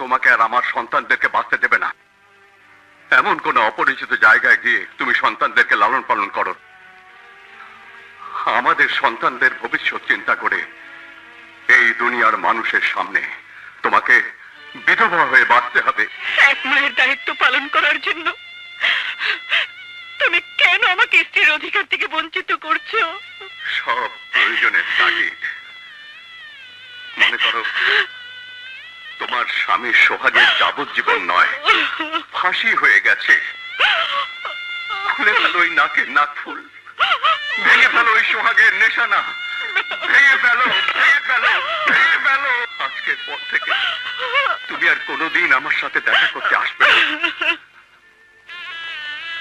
তোমাকে আর আমার সন্তানদেরকে বাঁচতে দেবে না। এমন কোন অপরিচিত জায়গায় গিয়ে তুমি সন্তানদেরকে লালন পালন করো। আমাদের সন্তানদের ভবিষ্যৎ চিন্তা করে এই দুনিয়ার মানুষের সামনে তোমাকে বিধবা হয়ে বাঁচতে হবে। এক মায়ের দায়িত্ব পালন করার জন্য তুমি কেন আমাকে স্ত্রীর অধিকার থেকে বঞ্চিত করছো? সব প্রয়োজনের তাগিদ। মনে করো তোমার স্বামীর সোহাগের যাবজ্জীবন নয়, ফাঁসি হয়ে গেছে। খুলে ফেলো ওই নাকের নাকফুল, ভেঙে ফেলো ওই সোহাগের নেশানা, ভেঙে ফেলো, ভেঙে ফেলো, ভেঙে ফেলো। আজকের পর থেকে তুমি আর কোনোদিন আমার সাথে দেখা করতে আসবে না।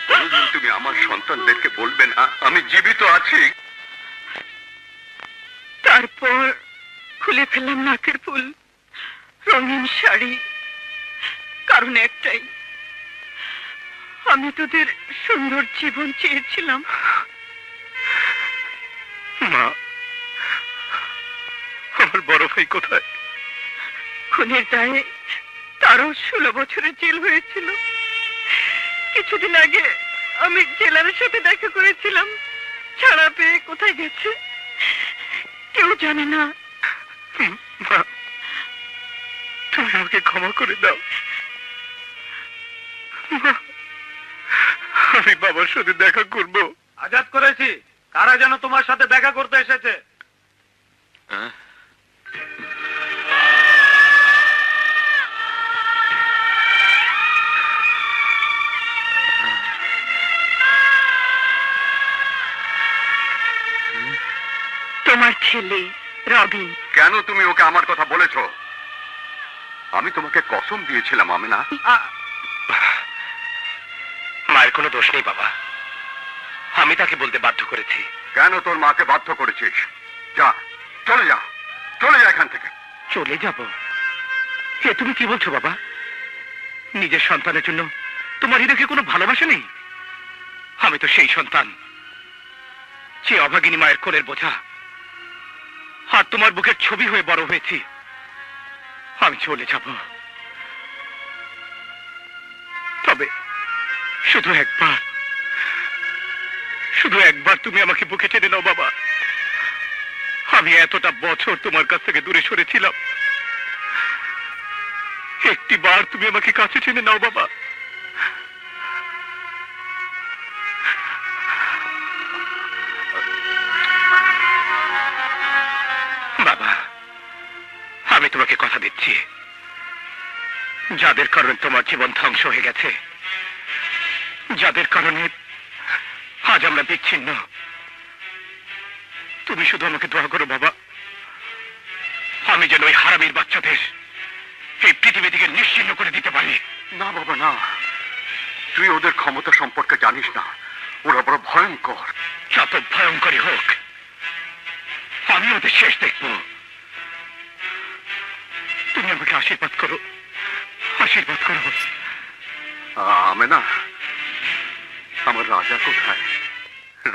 কোনোদিন তুমি আমার সন্তানদেরকে বলবে না আমি জীবিত আছি। তারপর খুলে ফেললাম নাকের ফুল, রঙিন শাড়ি, কারণ একটাই, আমি তোদের সুন্দর জীবন চেয়েছিলাম। মা, আমার বড় ভাই কোথায়? খুনের দায়ে তারও 16 বছরের জেল হয়েছিল। কিছুদিন আগে আমি জেলারের সাথে দেখা করেছিলাম, ছাড়া পেয়ে কোথায় গেছে কেউ জানে না। তুমি আমাকে ক্ষমা করে দাও। আমি বাবার সাথে দেখা করব। আজাদ করেছি, কারা যেন তোমার সাথে দেখা করতে এসেছে। তোমার ছেলে রবিন। কেন তুমি ওকে আমার কথা বলেছ? আমি তোমাকে কসম দিয়েছিলাম আমিনা। মায়ের কোনো দোষ নেই বাবা, আমি তাকে বলতে বাধ্য করেছি। কেন তোর মাকে বাধ্য করেছিস? যা, চলে যা, চলে যা এখান থেকে। চলে যাব? এ তুমি কি বলছো বাবা? নিজের সন্তানের জন্য তোমার হৃদয়ে কোনো ভালোবাসা নেই? আমি তো সেই সন্তান, যে অভাগিনী মায়ের কোলের বোঝা, আর তোমার বুকের ছবি হয়ে বড় হয়েছি। আমি চলে যাব, তবে শুধু একবার তুমি আমাকে বুকে টেনে নাও বাবা। আমি এতটা বছর তোমার কাছ থেকে দূরে সরেছিলাম, একটি বার তুমি আমাকে কাছে টেনে নাও বাবা। বাবা, আমি তোমাকে কথা দিচ্ছি, যাদের কারণে তোমার জীবন ধ্বংস হয়ে গেছে, যাদের কারণে আজ আমরা বিচ্ছিন্ন, তুমি শুধু আমাকে দোয়া করো বাবা, আমি যেন ওই হারামির বাচ্চাদের এই পৃথিবী থেকে নিশ্চিহ্ন করে দিতে পারি। না বাবা না, তুই ওদের ক্ষমতা সম্পর্কে জানিস না, ওরা বড় ভয়ঙ্কর। যত ভয়ঙ্করই হোক, আমি ওদের শেষ দেখব। তুমি আমাকে আশীর্বাদ করো, আশীর্বাদ করো। আমেনা, আমার রাজা কোথায়?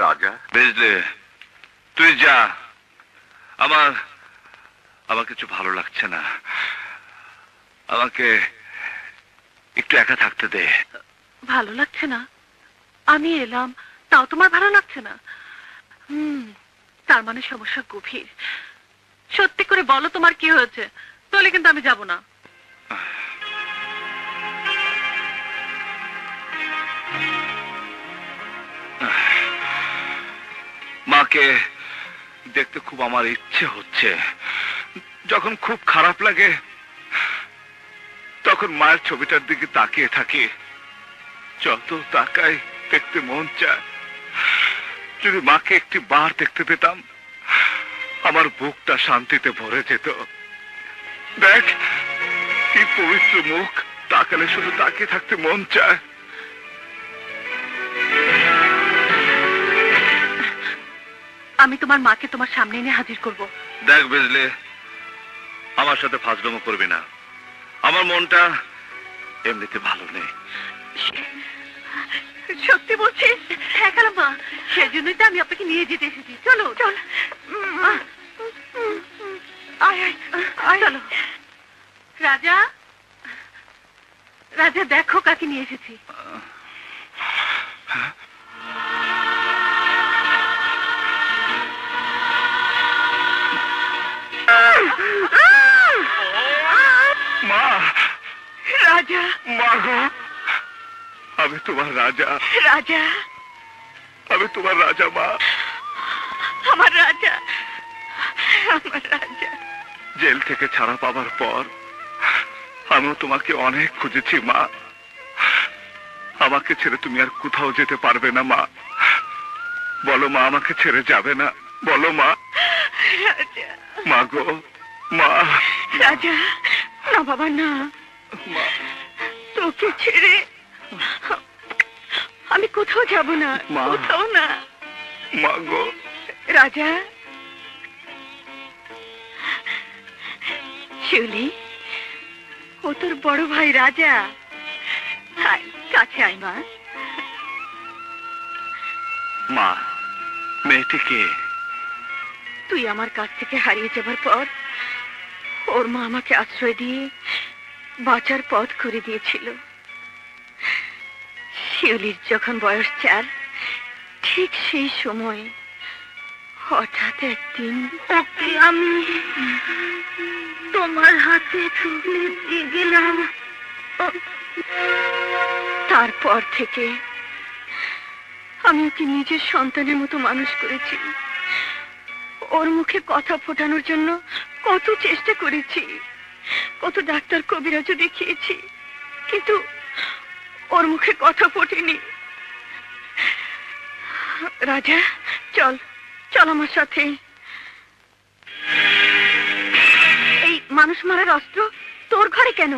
রাজা? বুঝলে, তুই যা, আমার কিছু ভালো লাগছে না, আমাকে একটু একা থাকতে দে। ভালো লাগছে না? আমি এলাম, তাও তোমার ভালো লাগছে না? তার মানে সমস্যা গভীর। সত্যি করে বলো তোমার কি হয়েছে, তাহলে কিন্তু আমি যাব না। মাকে দেখতে খুব আমার ইচ্ছে হচ্ছে। যখন খুব খারাপ লাগে তখন মায়ের ছবিটার দিকে তাকিয়ে থাকি, যত তাকাই দেখতে মন চায়। যদি মাকে একটি বার দেখতে পেতাম, আমার বুকটা শান্তিতে ভরে যেত। দেখ কি পবিত্র মুখ, তাকালে শুধু তাকিয়ে থাকতে মন চায়। আমি তোমার মাকে তোমার সামনে এনে হাজির করব। দেখ বুঝলে, আমার সাথে ফাজলামো করবি না, আমার মনটা এমনিতে ভালো নেই। সত্যি বলছিস? হ্যাঁ কালাম্মা, সেজন্যই তো আমি আপনাকে নিয়ে যেতে এসেছি। চলো চল, আয় আয় আয়, চলো। রাজা, রাজা দেখো কাকে নিয়ে এসেছি। মা, রাজা, মা গো, আমি তোমার রাজা, রাজা, আমি তোমার রাজা মা। আমার রাজা, আমার রাজা। জেল থেকে ছাড়া পাবার পর আমিও তোমাকে অনেক খুঁজেছি মা। আমাকে ছেড়ে তুমি আর কোথাও যেতে পারবে না মা। বলো মা, আমাকে ছেড়ে যাবে না? বলো মা। রাজা, মা গো, মা। রাজা, না বাবা না, মা, তোকে ছেড়ে আমি কোথাও যাব না, মা। কোথাও না। মা গো। রাজা, শিউলি, ও তোর বড় ভাই রাজা। আয়, কাছে আয় মা। মা, মেয়েটিকে তুই আমার কাছ থেকে হারিয়ে যাবার পর ওর মা আমাকে আশ্রয় দিয়ে বাঁচার পথ করে দিয়েছিল। শিউলির যখন বয়স 4, ঠিক সেই সময় হঠাৎ একদিন ওকে আমি তোমার হাতে তুলে দিয়ে গেলাম। তারপর থেকে আমি ওকে নিজের সন্তানের মতো মানুষ করেছি। ওর মুখে কথা ফোটানোর জন্য কত চেষ্টা করেছি, কত ডাক্তার কবিরাজও দেখিয়েছি, কিন্তু ওর মুখে কথা ফোটেনি। রাজা, চল চল আমার সাথে। এই মানুষ মারার অস্ত্র তোর ঘরে কেন?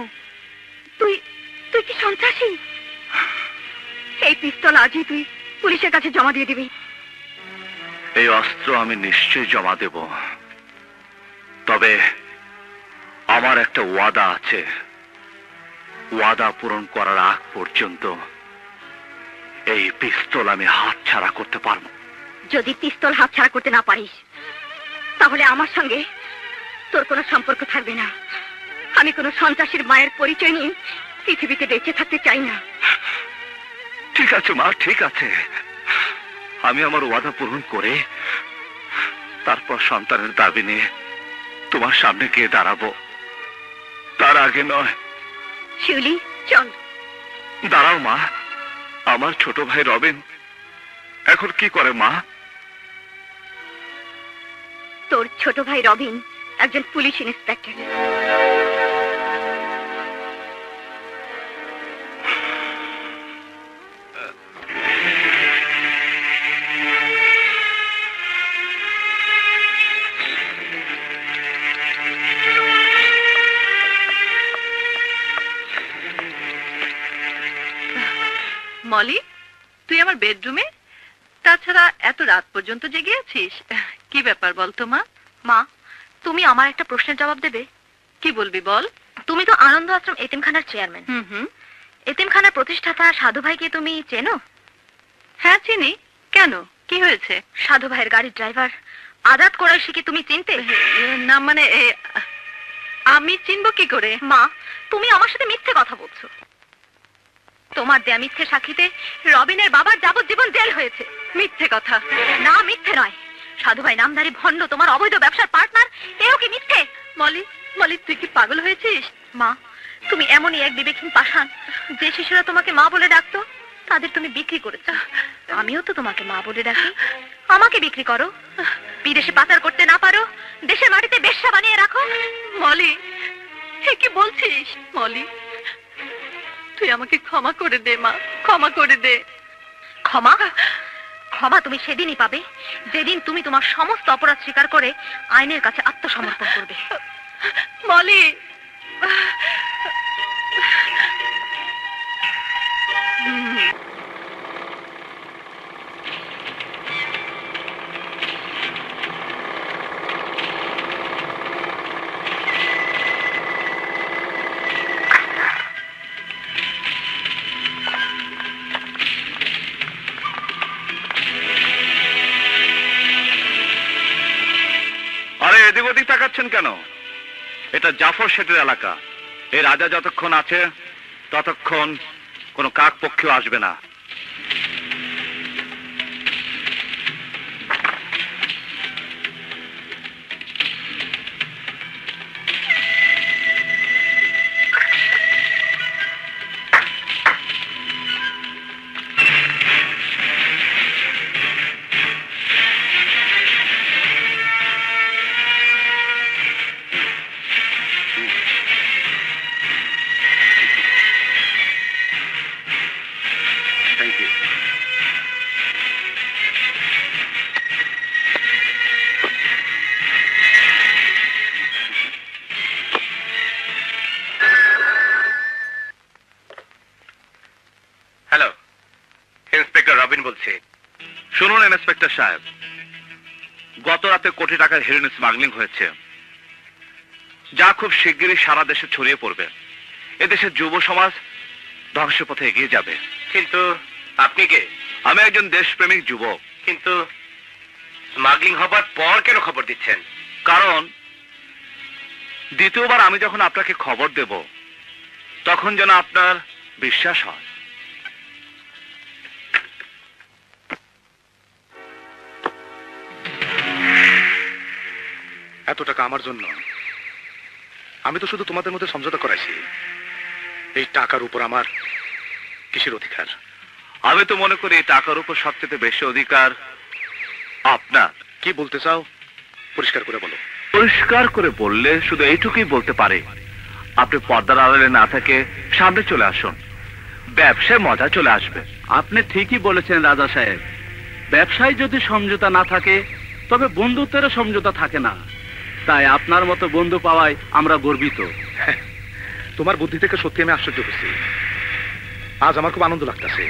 তুই তুই কি সন্ত্রাসী? এই পিস্তল আজই তুই পুলিশের কাছে জমা দিয়ে দিবি। এই অস্ত্র আমি নিশ্চয়ই জমা দেব, তবে আমার একটা ওয়াদা আছে। ওয়াদা পূরণ করার আগ পর্যন্ত এই পিস্তল আমি হাত ছাড়া করতে পারবো। যদি পিস্তল হাত ছাড়া করতে না পারিস, তাহলে আমার সঙ্গে তোর কোনো সম্পর্ক থাকবে না। আমি কোনো সন্ত্রাসীর মায়ের পরিচয় নিয়ে পৃথিবীতে বেঁচে থাকতে চাই না। ঠিক আছে মা, ঠিক আছে। আমি আমার ওয়াদা পূরণ করে তারপর সন্তানের দাবি নিয়ে তোমার সামনে গিয়ে দাঁড়াবো, তার আগে নয়। শিউলি, চল। দাঁড়াও মা, আমার ছোট ভাই রবিন এখন কি করে মা? তোর ছোট ভাই রবিন একজন পুলিশ ইন্সপেক্টর। মলি, তুই আমার বেডরুমে? তাছাড়া এত রাত পর্যন্ত জেগে আছিস, কি ব্যাপার বলতো মা? মা, তুমি আমার একটা প্রশ্নের জবাব দেবে? কি বলবি বল। তুমি তো আনন্দ আশ্রম এতিমখানার চেয়ারম্যান। হুম। এতিমখানার প্রতিষ্ঠাতা সাধু ভাইকে তুমি চেনো? হ্যাঁ চিনি। কেন, কি হয়েছে? সাধু ভাইয়ের গাড়ির ড্রাইভার আজাদ কোরাইশিকে তুমি চিনতে? না মানে আমি চিনবো কি করে? মা, তুমি আমার সাথে মিথ্যে কথা বলছো। তোমার দেয়া মিথ্যে সাক্ষীতে রবিনের বাবার যাবজ্জীবন জেল হয়েছে। মিথ্যে কথা? না, মিথ্যে নয়। সাধু ভাই নামধারী ভণ্ড তোমার অবৈধ ব্যবসার পার্টনার, এও কি মিথ্যে? মলি, তুই কি পাগল হয়েছিস? মা, তুমি এমনই এক বিবেকহীন পাষাণ। যে শিশুরা তোমাকে মা বলে ডাকতো তাদের তুমি বিক্রি করেছো। আমিও তো তোমাকে মা বলে ডাকি। আমাকে বিক্রি করো, বিদেশে পাচার করতে না পারো, দেশের মাটিতে বেশ্যা বানিয়ে রাখো। মলি, কি বলছিস? মলি, তুই আমাকে ক্ষমা করে দে মা, ক্ষমা করে দে। ক্ষমা? ক্ষমা তুমি সেদিনই পাবে যেদিন তুমি তোমার সমস্ত অপরাধ স্বীকার করে আইনের কাছে আত্মসমর্পণ করবে। মলি, আরে এদিক ওদিক তাকাচ্ছেন কেন? এটা জাফর শেঠের এলাকা। এই রাজা যতক্ষণ আছে ততক্ষণ কোনো কাক পক্ষীও আসবে না। Thank you. Hello, inspector Robin বলছি। শুনুন ইন্সপেক্টর সাহেব, গত রাতে কোটি টাকার হেরোইন স্মাগলিং হয়েছে, যা খুব শিগগিরই সারা দেশে ছড়িয়ে পড়বে। এদেশের যুব সমাজ ধ্বংসের পথে এগিয়ে যাবে। কিন্তু আপনি কে? আমি একজন দেশপ্রেমিক যুবক। কিন্তু স্মাগলিং হবার পর কেন খবর দিচ্ছেন? কারণ দ্বিতীয়বার আমি যখন আপনাকে খবর দেব, তখন যেন আপনার বিশ্বাস হয়। এত টাকা আমার জন্য? আমি তো শুধু তোমাদের মধ্যে সমঝোতা করাইছি। এই টাকার উপর আমার কিসের অধিকার? আমি তো মনে করি এই টাকার উপর সবচেয়ে বেশি অধিকার আপনার। কি বলতে চাও পরিষ্কার করে বলো। পরিষ্কার করে বললে শুধু এইটুকুই বলতে পারে, আপনি পর্দার আড়ালে না থেকে সামনে চলে আসুন, ব্যবসায় মজা চলে আসবে। আপনি ঠিকই বলেছেন রাজা সাহেব, ব্যবসায় যদি সমঝোতা না থাকে তবে বন্ধুত্বেরও সমঝোতা থাকে না। তাই আপনার মতো বন্ধু পাওয়ায় আমরা গর্বিত। তোমার বুদ্ধি থেকে সত্যি আমি আশ্চর্য হচ্ছি। আজ আমার খুব আনন্দ লাগতেছে।